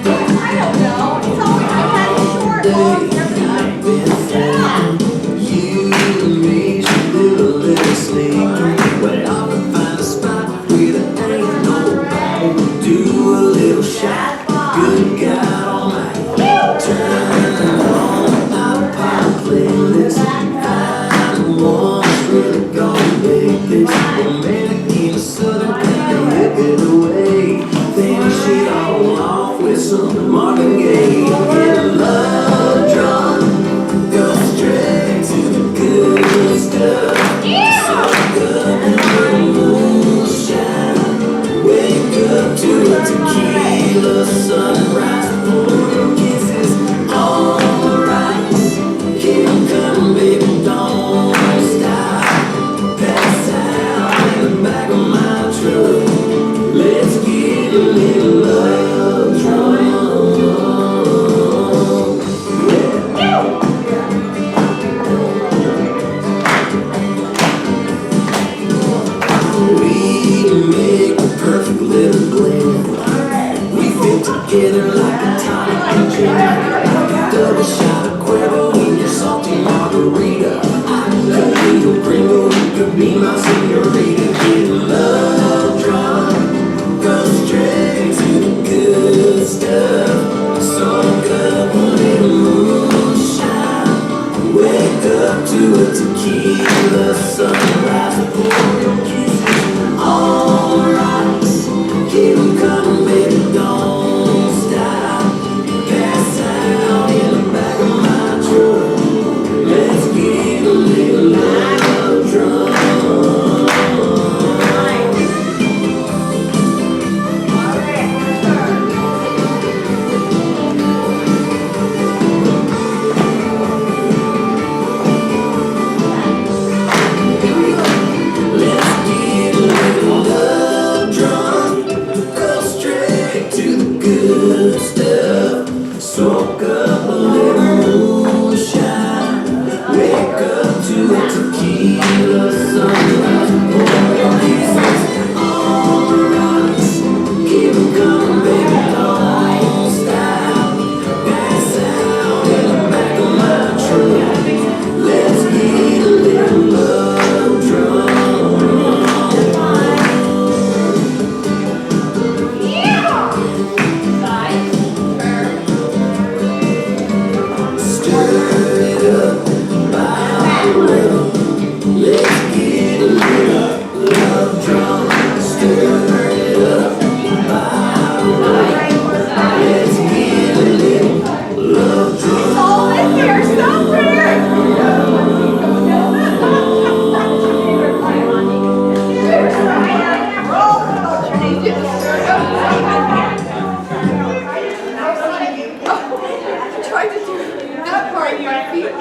I don't know. It's always I had short, long, everything. You and me should do a little sneaking. But I'll find a spot where there ain't nobody. Do a little shot, good God almighty. Turn on my pop playlist. I'm the one who's really gonna make this romantic in a southern kind of getaway. Finish it all off with some Marvin Gaye. Get love drunk, go straight to the good stuff. So good in the moonshine. Wake up to a tequila sunrise. Pour your kisses on the rocks. Keep 'em coming, baby, don't stop. Pass out in the back of my truck. Let's get a little love drunk. We make a perfect little blend. We fit together like a tonic and gin. Double shot of Cuervo in your salty margarita. I could be your gringo, you could be my señorita. Get love drunk, go straight to the good stuff. Soak up a little moonshine. Wake up to a tequila sunrise. Pour your kisses on the rocks. Keep 'em coming, baby, don't stop. Pass out in the back of my truck. Let's get a little love drunk. Let's get a little love drunk. Go straight to the good stuff. Soak up a little moonshine. Wake up to a tequila sunrise. Pour your kisses on the rocks. Keep 'em coming, baby, don't stop. Pass out in the back of my truck. Let's get a little love drunk. Stir it up by the river. Let's get a little love drunk. Stir it up by the river. Let's get a little love drunk. It's all in here somewhere. Try to do that part. Your feet.